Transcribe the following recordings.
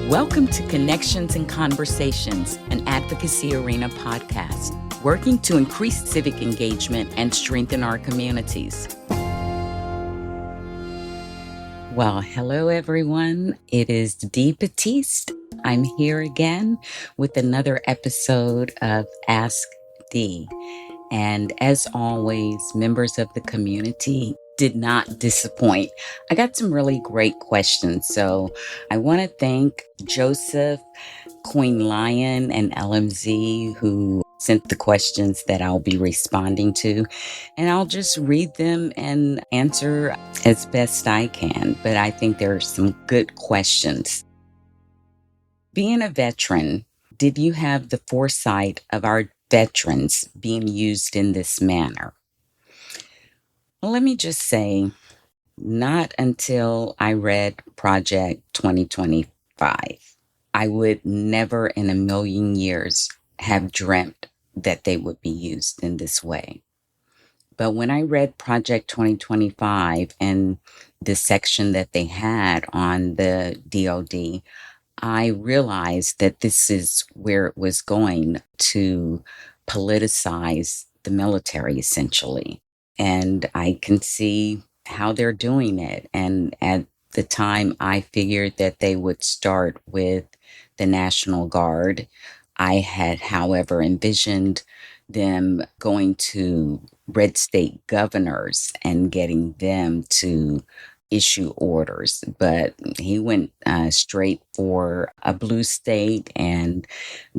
Welcome to Connections and Conversations, an Advocacy Arena podcast, working to increase civic engagement and strengthen our communities. Well, hello everyone. It is Dee Batiste. I'm here again with another episode of Ask Dee. And as always, members of the community did not disappoint. I got some really great questions. So I want to thank Joseph, Queen Lion, and LMZ who sent the questions that I'll be responding to. And I'll just read them and answer as best I can. But I think there are some good questions. Being a veteran, did you have the foresight of our veterans being used in this manner? Well, let me just say, not until I read Project 2025. I would never in a million years have dreamt that they would be used in this way. But when I read Project 2025 and the section that they had on the DOD, I realized that this is where it was going to politicize the military, essentially. And I can see how they're doing it. And at the time, I figured that they would start with the National Guard. I had, however, envisioned them going to red state governors and getting them to issue orders, but he went straight for a blue state and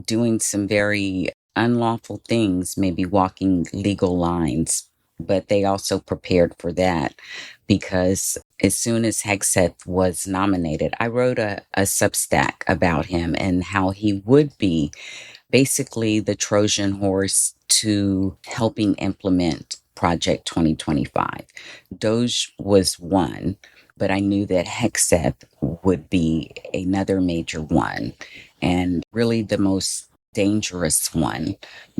doing some very unlawful things, maybe walking legal lines. But they also prepared for that because as soon as Hegseth was nominated, I wrote a Substack about him and how he would be basically the Trojan horse to helping implement Project 2025. Doge was one, but I knew that Hegseth would be another major one, and really the most dangerous one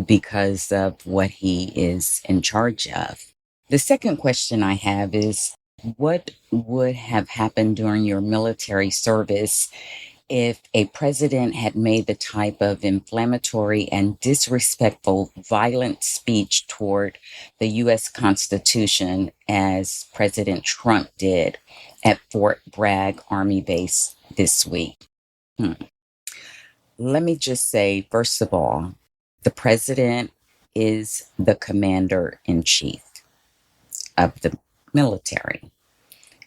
because of what he is in charge of. The second question I have is, what would have happened during your military service if a president had made the type of inflammatory and disrespectful, violent speech toward the U.S. Constitution as President Trump did at Fort Bragg Army Base this week? Let me just say, first of all, the president is the commander-in-chief of the military.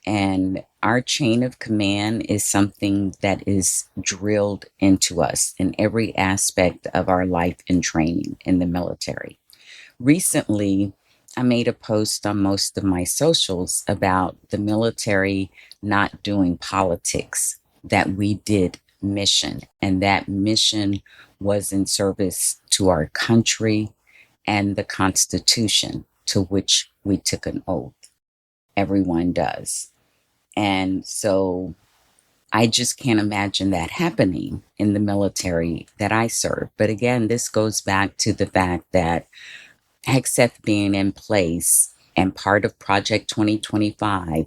And our chain of command is something that is drilled into us in every aspect of our life and training in the military. Recently, I made a post on most of my socials about the military not doing politics, that we did mission, and that mission was in service to our country and the Constitution, to which we took an oath. Everyone does. And so I just can't imagine that happening in the military that I serve. But again, this goes back to the fact that Hegseth being in place and part of Project 2025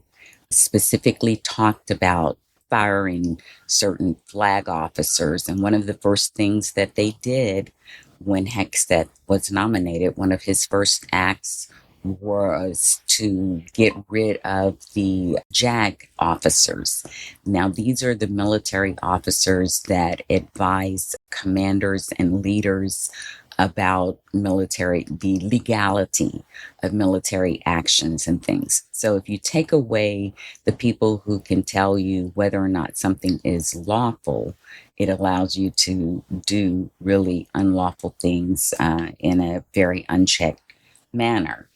specifically talked about firing certain flag officers. And one of the first things that they did when Hegseth was nominated, one of his first acts was to get rid of the JAG officers. Now, these are the military officers that advise commanders and leaders about the legality of military actions and things. So if you take away the people who can tell you whether or not something is lawful, it allows you to do really unlawful things in a very unchecked manner.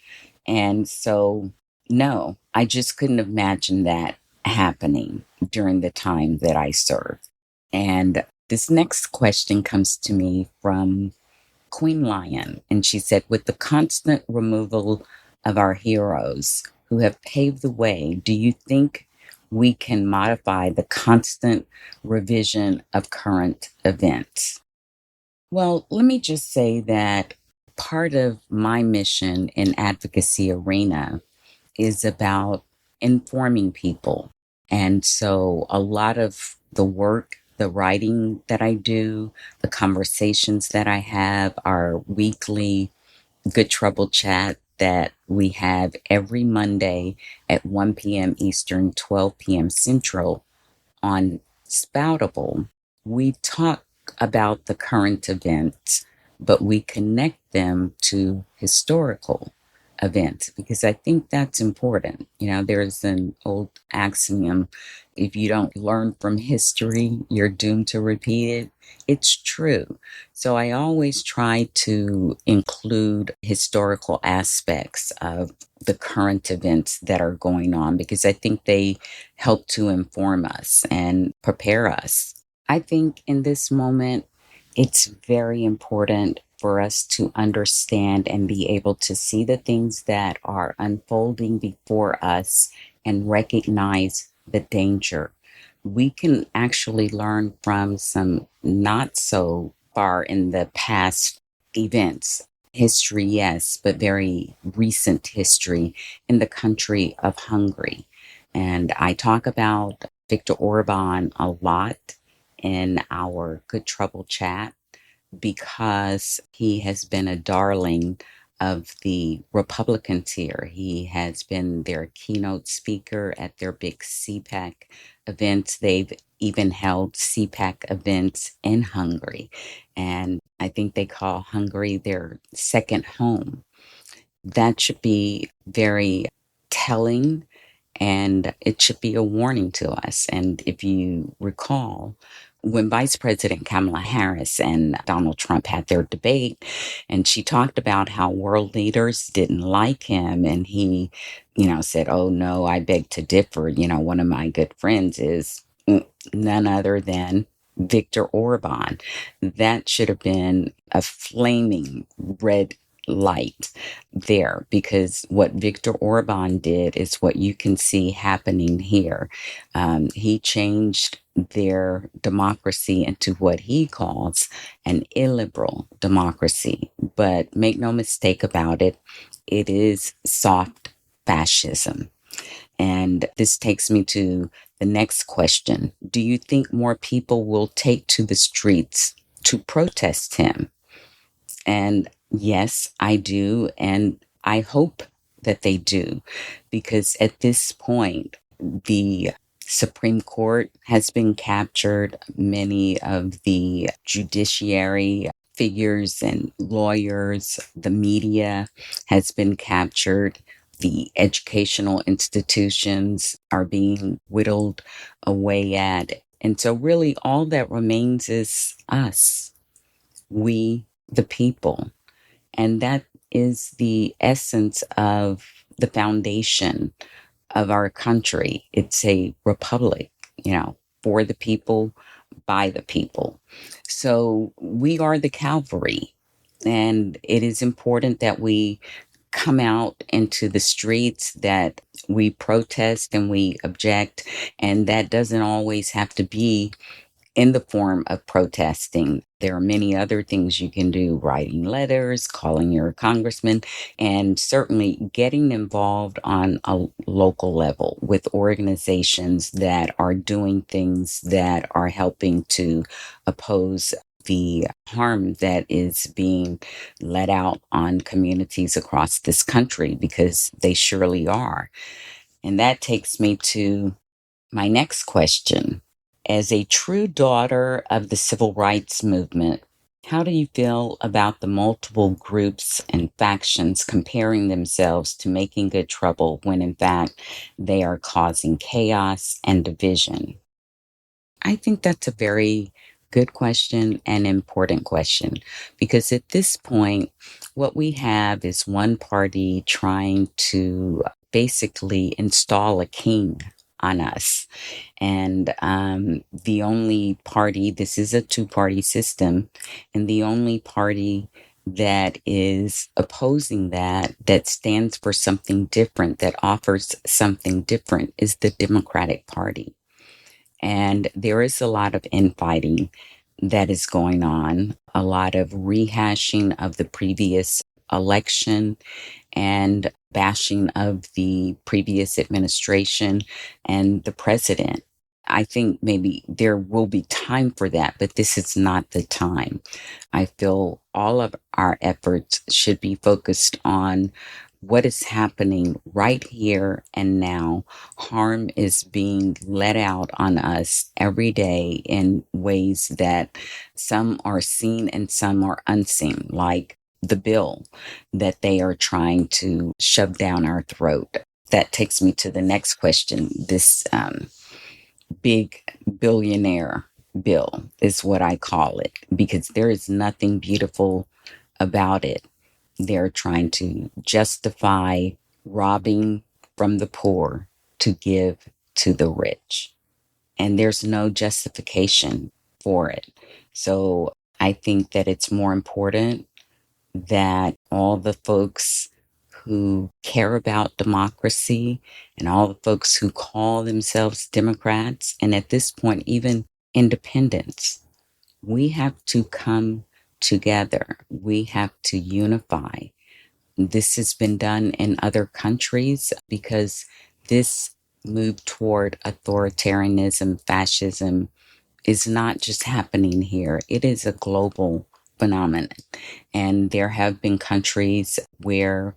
And so, no, I just couldn't imagine that happening during the time that I served. And this next question comes to me from Queen Lion. And she said, with the constant removal of our heroes who have paved the way, do you think we can modify the constant revision of current events? Well, let me just say that part of my mission in Advocacy Arena is about informing people. And so a lot of the work the writing that I do, the conversations that I have, our weekly Good Trouble chat that we have every Monday at 1 p.m. Eastern, 12 p.m. Central on Spoutable. We talk about the current events, but we connect them to historical events because I think that's important. There's an old axiom, if you don't learn from history, you're doomed to repeat it. It's true. So I always try to include historical aspects of the current events that are going on because I think they help to inform us and prepare us. I think in this moment, it's very important for us to understand and be able to see the things that are unfolding before us and recognize the danger. We can actually learn from some not so far in the past events. History, yes, but very recent history in the country of Hungary. And I talk about Viktor Orban a lot in our Good Trouble chat because he has been a darling of the Republicans here. He has been their keynote speaker at their big CPAC events. They've even held CPAC events in Hungary. And I think they call Hungary their second home. That should be very telling and it should be a warning to us. And if you recall, when Vice President Kamala Harris and Donald Trump had their debate, and she talked about how world leaders didn't like him, and he, said, "Oh, no, I beg to differ. One of my good friends is none other than Viktor Orban." That should have been a flaming red light there because what Viktor Orban did is what you can see happening here. He changed their democracy into what he calls an illiberal democracy. But make no mistake about it, it is soft fascism. And this takes me to the next question. Do you think more people will take to the streets to protest him? And yes, I do. And I hope that they do, because at this point, the Supreme Court has been captured. Many of the judiciary figures and lawyers, the media has been captured. The educational institutions are being whittled away at. And so, really, all that remains is us, we, the people. And that is the essence of the foundation of our country. It's a republic, for the people, by the people. So we are the cavalry. And it is important that we come out into the streets, that we protest and we object. And that doesn't always have to be in the form of protesting. There are many other things you can do, writing letters, calling your congressman, and certainly getting involved on a local level with organizations that are doing things that are helping to oppose the harm that is being let out on communities across this country, because they surely are. And that takes me to my next question. As a true daughter of the civil rights movement, how do you feel about the multiple groups and factions comparing themselves to making good trouble when in fact they are causing chaos and division? I think that's a very good question and important question, because at this point, what we have is one party trying to basically install a king on us. And the only party, this is a two-party system, and the only party that is opposing that stands for something different, that offers something different, is the Democratic Party. And there is a lot of infighting that is going on, a lot of rehashing of the previous election and bashing of the previous administration and the president. I think maybe there will be time for that, but this is not the time. I feel all of our efforts should be focused on what is happening right here and now. Harm is being let out on us every day in ways that some are seen and some are unseen, like the bill that they are trying to shove down our throat. That takes me to the next question. This big billionaire bill is what I call it, because there is nothing beautiful about it. They're trying to justify robbing from the poor to give to the rich. And there's no justification for it. So I think that it's more important that all the folks who care about democracy and all the folks who call themselves Democrats, and at this point, even independents, we have to come together. We have to unify. This has been done in other countries because this move toward authoritarianism, fascism, is not just happening here. It is a global phenomenon. And there have been countries where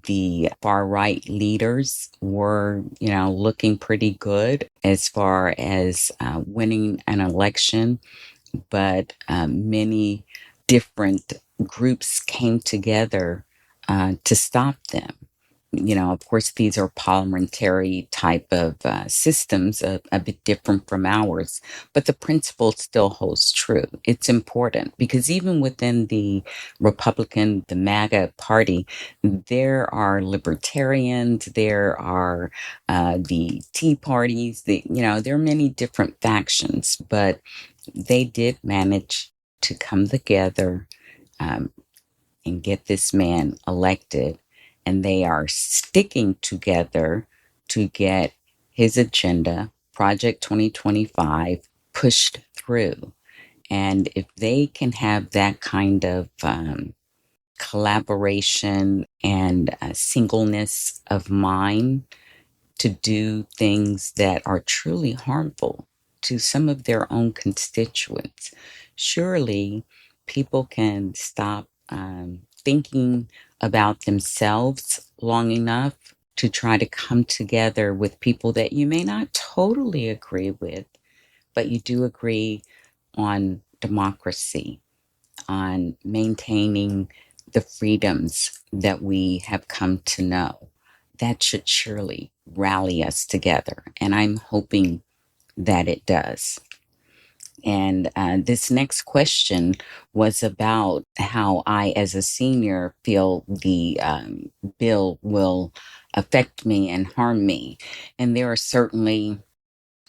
the far right leaders were, looking pretty good as far as winning an election, but many different groups came together to stop them. Of course, these are parliamentary type of systems, a bit different from ours, but the principle still holds true. It's important because even within the Republican, the MAGA party, there are libertarians, there are the Tea parties, there are many different factions, but they did manage to come together um, and get this man elected. And they are sticking together to get his agenda, Project 2025, pushed through. And if they can have that kind of collaboration and singleness of mind to do things that are truly harmful to some of their own constituents, surely people can stop thinking about themselves long enough to try to come together with people that you may not totally agree with, but you do agree on democracy, on maintaining the freedoms that we have come to know. That should surely rally us together. And I'm hoping that it does. And this next question was about how I, as a senior, feel the bill will affect me and harm me. And there are certainly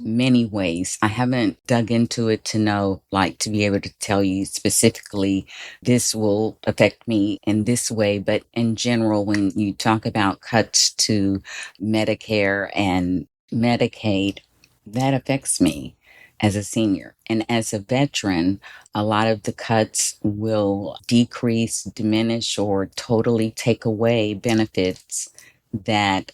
many ways. I haven't dug into it to know, like, to be able to tell you specifically, this will affect me in this way. But in general, when you talk about cuts to Medicare and Medicaid, that affects me as a senior. And as a veteran, a lot of the cuts will decrease, diminish, or totally take away benefits that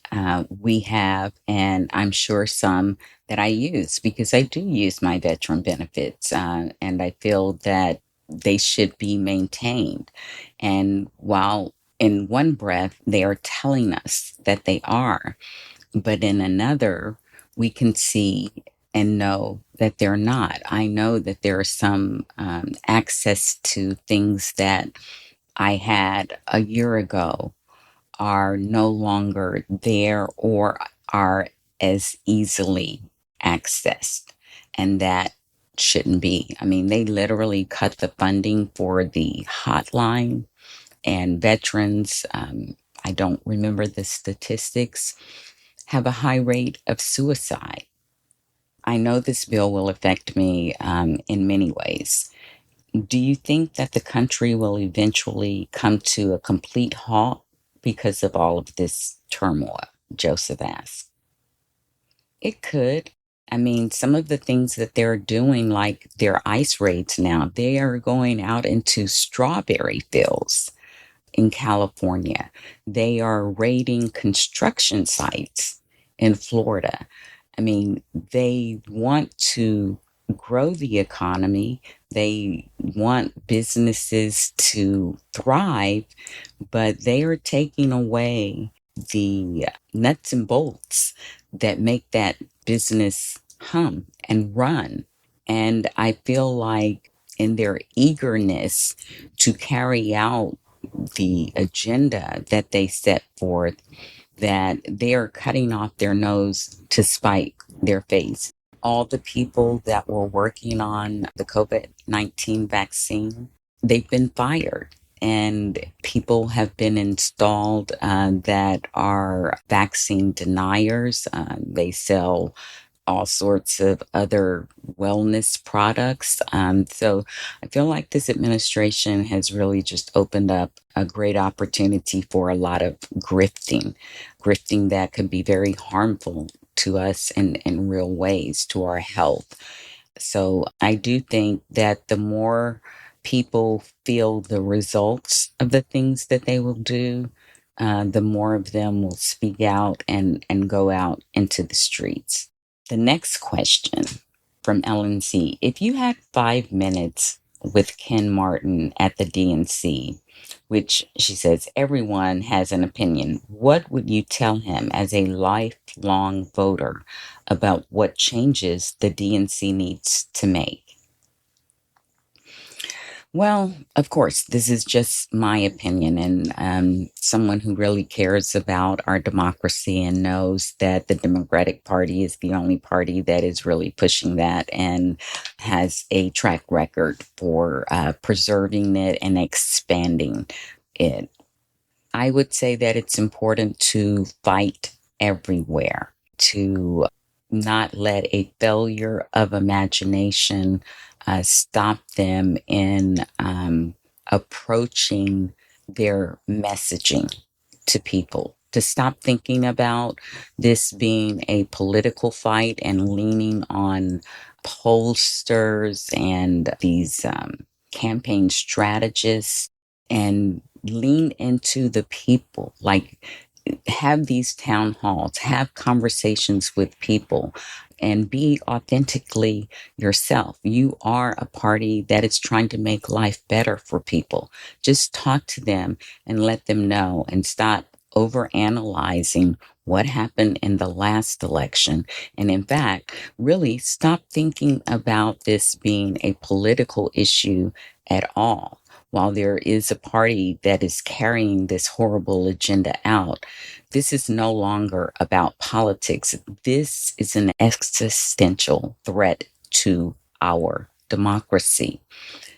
we have. And I'm sure some that I use, because I do use my veteran benefits, and I feel that they should be maintained. And while in one breath they are telling us that they are, but in another, we can see and know that they're not. I know that there are some access to things that I had a year ago are no longer there or are as easily accessed. And that shouldn't be. I mean, they literally cut the funding for the hotline, and veterans, I don't remember the statistics, have a high rate of suicide. I know this bill will affect me in many ways. Do you think that the country will eventually come to a complete halt because of all of this turmoil? Joseph asked. It could. I mean, some of the things that they're doing, like their ice raids now, they are going out into strawberry fields in California. They are raiding construction sites in Florida. I mean, they want to grow the economy. They want businesses to thrive, but they are taking away the nuts and bolts that make that business hum and run. And I feel like in their eagerness to carry out the agenda that they set forth, that they are cutting off their nose to spite their face. All the people that were working on the COVID-19 vaccine, they've been fired. And people have been installed that are vaccine deniers. They sell all sorts of other wellness products. So I feel like this administration has really just opened up a great opportunity for a lot of grifting that could be very harmful to us in real ways, to our health. So I do think that the more people feel the results of the things that they will do, the more of them will speak out and go out into the streets. The next question from Ellen C. If you had 5 minutes with Ken Martin at the DNC, which she says everyone has an opinion, what would you tell him as a lifelong voter about what changes the DNC needs to make? Well, of course, this is just my opinion, and someone who really cares about our democracy and knows that the Democratic Party is the only party that is really pushing that and has a track record for preserving it and expanding it. I would say that it's important to fight everywhere, to not let a failure of imagination stop them in approaching their messaging to people. To stop thinking about this being a political fight and leaning on pollsters and these campaign strategists, and lean into the people. Like, have these town halls, have conversations with people, and be authentically yourself. You are a party that is trying to make life better for people. Just talk to them and let them know, and stop overanalyzing what happened in the last election. And in fact, really stop thinking about this being a political issue at all. While there is a party that is carrying this horrible agenda out, this is no longer about politics. This is an existential threat to our democracy.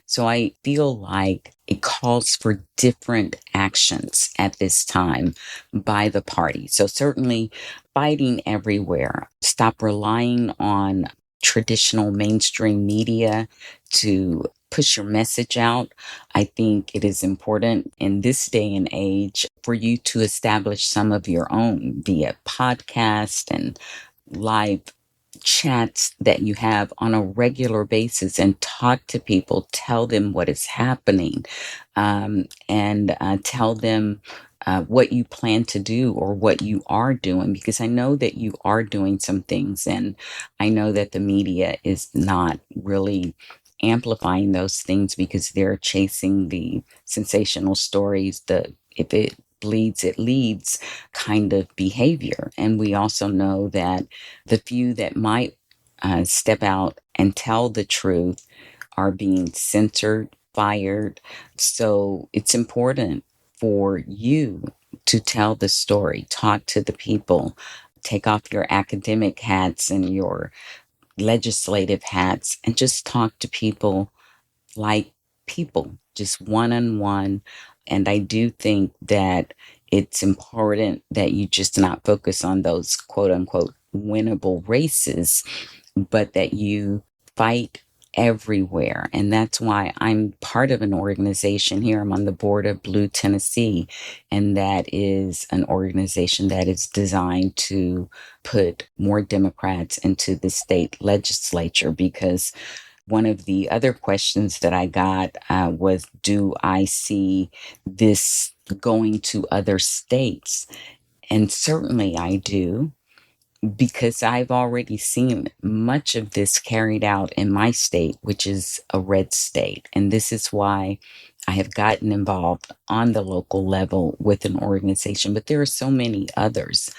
So I feel like it calls for different actions at this time by the party. So certainly fighting everywhere. Stop relying on traditional mainstream media to push your message out. I think it is important in this day and age for you to establish some of your own via podcast and live chats that you have on a regular basis, and talk to people, tell them what is happening, and tell them what you plan to do or what you are doing, because I know that you are doing some things, and I know that the media is not really amplifying those things because they're chasing the sensational stories, the if it bleeds, it leads kind of behavior. And we also know that the few that might step out and tell the truth are being censored, fired. So it's important for you to tell the story, talk to the people, take off your academic hats and your legislative hats, and just talk to people like people, just one on one. And I do think that it's important that you just not focus on those quote unquote winnable races, but that you fight everywhere. And that's why I'm part of an organization here. I'm on the board of Blue Tennessee, and that is an organization that is designed to put more Democrats into the state legislature, because one of the other questions that I got was, do I see this going to other states? And certainly I do. because I've already seen much of this carried out in my state, which is a red state. And this is why I have gotten involved on the local level with an organization, but there are so many others.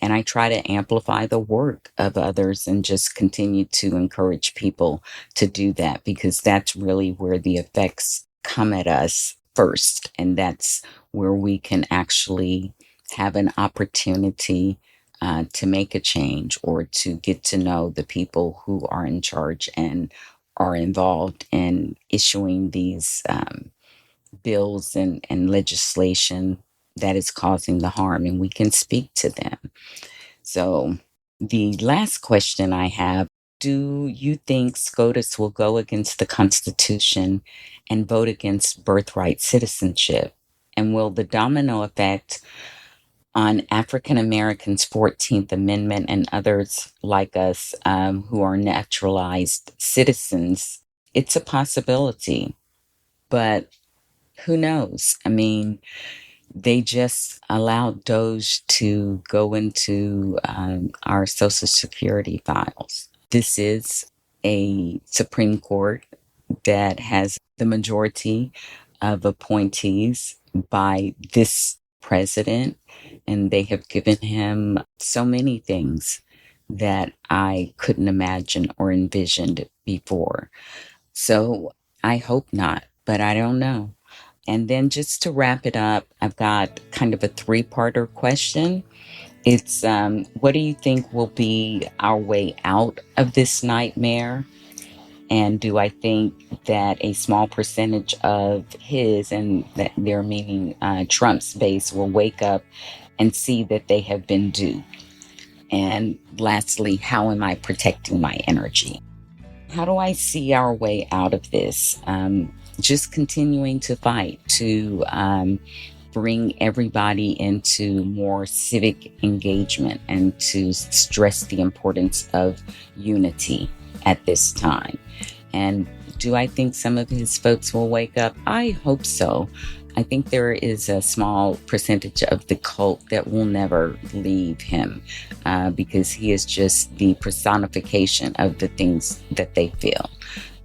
And I try to amplify the work of others and just continue to encourage people to do that, because that's really where the effects come at us first. And that's where we can actually have an opportunity to make a change, or to get to know the people who are in charge and are involved in issuing these bills and legislation that is causing the harm, and we can speak to them. So, the last question I have: do you think SCOTUS will go against the Constitution and vote against birthright citizenship? And will the domino effect on African Americans' 14th Amendment and others like us who are naturalized citizens? It's a possibility, but who knows? I mean, they just allowed Doge to go into our Social Security files. This is a Supreme Court that has the majority of appointees by this president, and they have given him so many things that I couldn't imagine or envisioned before. So I hope not, but I don't know. And then just to wrap it up, I've got kind of a three-parter question. It's what do you think will be our way out of this nightmare? And do I think that a small percentage of his, and that they're meaning Trump's base, will wake up and see that they have been duped? And lastly, how am I protecting my energy? How do I see our way out of this? Just continuing to fight to bring everybody into more civic engagement, and to stress the importance of unity at this time. And do I think some of his folks will wake up? I hope so. I think there is a small percentage of the cult that will never leave him because he is just the personification of the things that they feel.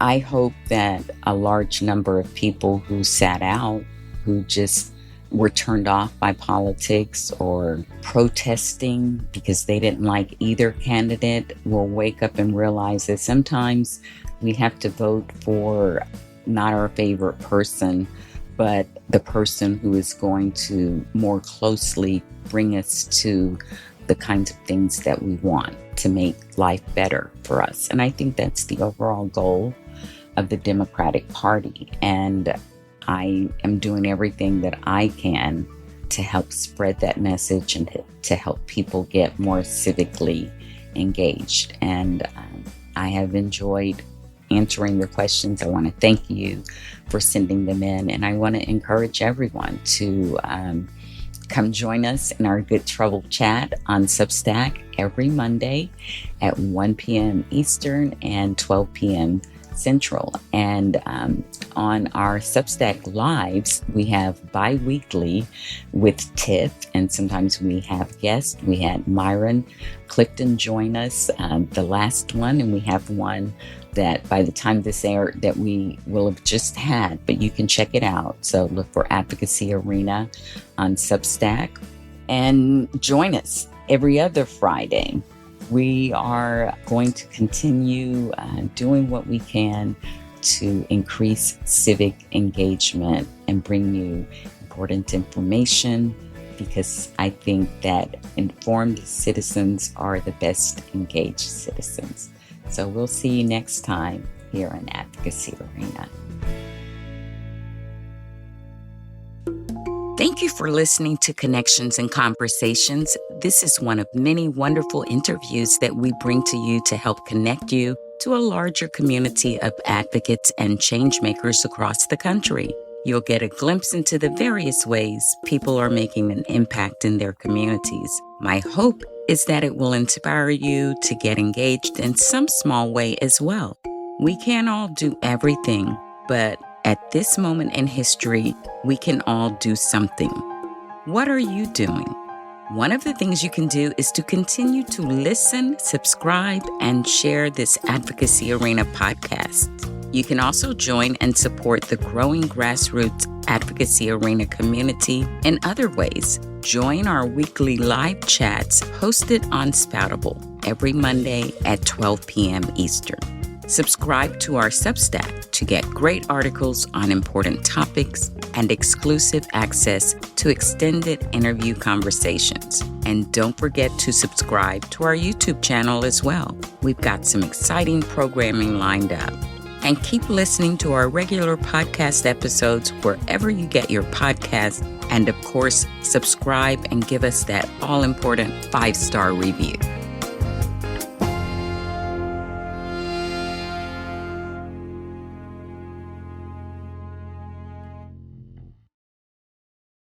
I hope that a large number of people who sat out, who just were turned off by politics or protesting because they didn't like either candidate, will wake up and realize that sometimes we have to vote for not our favorite person, but the person who is going to more closely bring us to the kinds of things that we want to make life better for us. And I think that's the overall goal of the Democratic Party. And I am doing everything that I can to help spread that message and to help people get more civically engaged. And I have enjoyed answering your questions. I want to thank you for sending them in. And I want to encourage everyone to come join us in our Good Trouble chat on Substack every Monday at 1 p.m. Eastern and 12 p.m. Central. And on our Substack lives, we have bi-weekly with Tiff, and sometimes we have guests. We had Myron Clifton join us the last one, and we have one that by the time this aired that we will have just had, but you can check it out. So look for Advocacy Arena on Substack and join us every other Friday. We are going to continue doing what we can to increase civic engagement and bring you important information, because I think that informed citizens are the best engaged citizens. So we'll see you next time here on Advocacy Arena. Thank you for listening to Connections and Conversations. This is one of many wonderful interviews that we bring to you to help connect you to a larger community of advocates and change makers across the country. You'll get a glimpse into the various ways people are making an impact in their communities. My hope is that it will inspire you to get engaged in some small way as well. We can't all do everything, but at this moment in history, we can all do something. What are you doing? One of the things you can do is to continue to listen, subscribe, and share this Advocacy Arena podcast. You can also join and support the growing grassroots Advocacy Arena community in other ways. Join our weekly live chats hosted on Spoutable every Monday at 12 p.m. Eastern. Subscribe to our Substack to get great articles on important topics and exclusive access to extended interview conversations. And don't forget to subscribe to our YouTube channel as well. We've got some exciting programming lined up. And keep listening to our regular podcast episodes wherever you get your podcasts. And of course, subscribe and give us that all-important 5-star review.